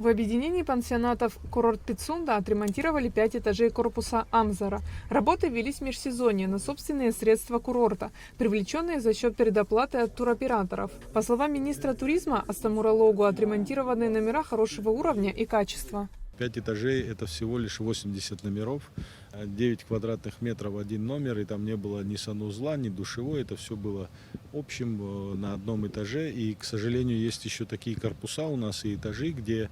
В объединении пансионатов «Курорт Пицунда» отремонтировали 5 этажей корпуса Амзара. Работы велись в межсезонье на собственные средства курорта, привлеченные за счет предоплаты от туроператоров. По словам министра туризма Астамура Логу, отремонтированные номера хорошего уровня и качества. 5 этажей – это всего лишь 80 номеров, 9 квадратных метров один номер, и там не было ни санузла, ни душевой, это все было общим на одном этаже. И, к сожалению, есть еще такие корпуса у нас и этажи, где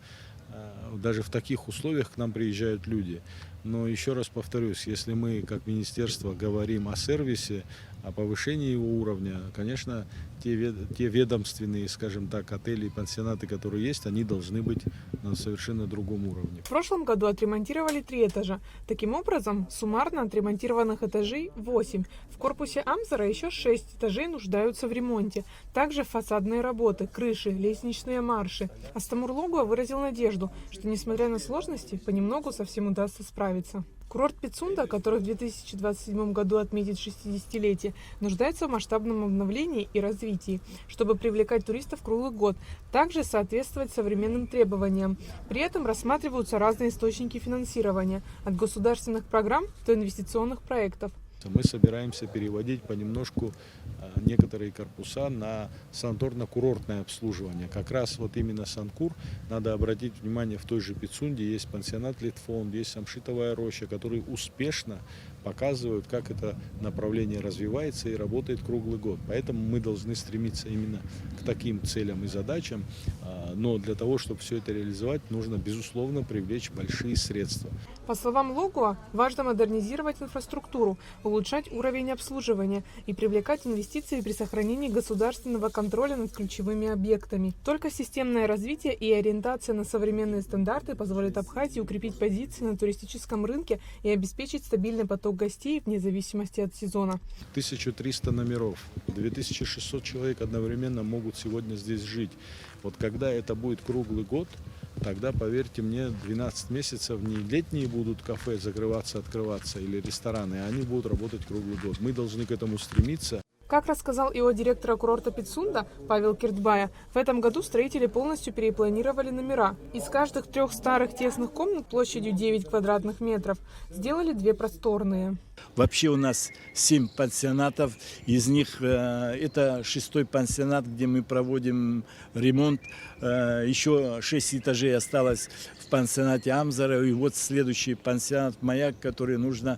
даже в таких условиях к нам приезжают люди. Но еще раз повторюсь, если мы как министерство говорим о сервисе, о повышении его уровня, конечно, те ведомственные, скажем так, отели и пансионаты, которые есть, они должны быть на совершенно другом уровне. В прошлом году отремонтировали 3 этажа. Таким образом, суммарно отремонтированных этажей 8. В корпусе Амзара еще 6 этажей нуждаются в ремонте. Также фасадные работы, крыши, лестничные марши. Астамур Логу выразил надежду, что, несмотря на сложности, понемногу со всем удастся справиться. Курорт Пицунда, который в 2027 году отметит 60-летие, нуждается в масштабном обновлении и развитии, чтобы привлекать туристов круглый год, также соответствовать современным требованиям. При этом рассматриваются разные источники финансирования, от государственных программ до инвестиционных проектов. Мы собираемся переводить понемножку некоторые корпуса на санаторно-курортное обслуживание. Как раз вот именно Санкур, надо обратить внимание, в той же Пицунде есть пансионат Литфонд, есть Самшитовая роща, которые успешно показывают, как это направление развивается и работает круглый год. Поэтому мы должны стремиться именно к таким целям и задачам, но для того, чтобы все это реализовать, нужно, безусловно, привлечь большие средства. По словам Логуа, важно модернизировать инфраструктуру, улучшать уровень обслуживания и привлекать инвестиции при сохранении государственного контроля над ключевыми объектами. Только системное развитие и ориентация на современные стандарты позволят Абхазии укрепить позиции на туристическом рынке и обеспечить стабильный поток гостей вне зависимости от сезона. 1300 номеров, 2600 человек одновременно могут сегодня здесь жить. Вот когда это будет круглый год, тогда, поверьте мне, 12 месяцев не летние будут кафе закрываться, открываться или рестораны, а они будут работать круглый год. Мы должны к этому стремиться. Как рассказал ИО директора курорта Пицунда Павел Киртбая, в этом году строители полностью перепланировали номера. Из каждых 3 старых тесных комнат площадью 9 квадратных метров сделали 2 просторные. Вообще у нас 7 пансионатов, из них это 6-й пансионат, где мы проводим ремонт. Еще 6 этажей осталось в пансионате Амзара, и вот следующий пансионат Маяк, который нужно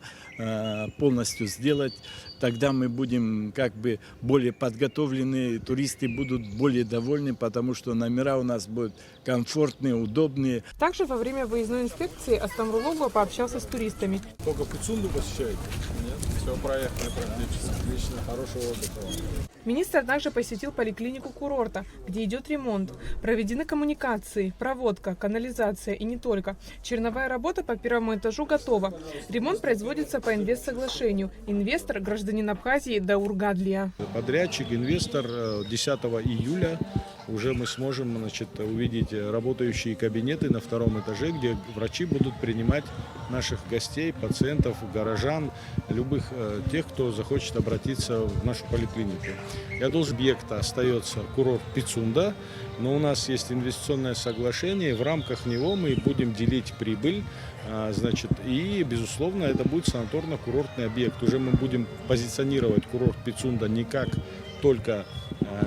полностью сделать. Тогда мы будем как бы более подготовлены, туристы будут более довольны, потому что номера у нас будут комфортные, удобные. Также во время выездной инспекции Астамур Логу пообщался с туристами. Только Пицунду посещаете? Нет, все проехали практически. Отлично, хорошего отдыха. Министр также посетил поликлинику курорта, где идет ремонт. Проведены коммуникации, проводка, канализация и не только. Черновая работа по 1-му этажу готова. Ремонт производится по инвестсоглашению. Инвестор – гражданин Абхазии Даур Гадлия. Подрядчик, инвестор, 10 июля уже мы сможем, увидеть работающие кабинеты на 2-м этаже, где врачи будут принимать наших гостей, пациентов, горожан, любых тех, кто захочет обратиться в нашу поликлинику. Объекта остается курорт Пицунда, но у нас есть инвестиционное соглашение, и в рамках него мы будем делить прибыль, и, безусловно, это будет санаторно-курортный объект. Уже мы будем позиционировать курорт Пицунда не как только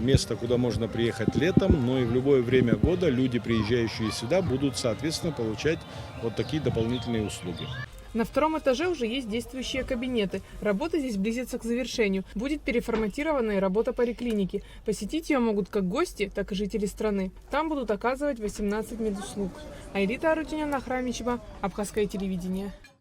место, куда можно приехать летом, но и в любое время года люди, приезжающие сюда, будут, соответственно, получать вот такие дополнительные услуги. На 2-м этаже уже есть действующие кабинеты. Работа здесь близится к завершению. Будет переформатирована и работа поликлиники. Посетить ее могут как гости, так и жители страны. Там будут оказывать 18 медуслуг. Айлита Арутюнян, Ахрамичева, Абхазское телевидение.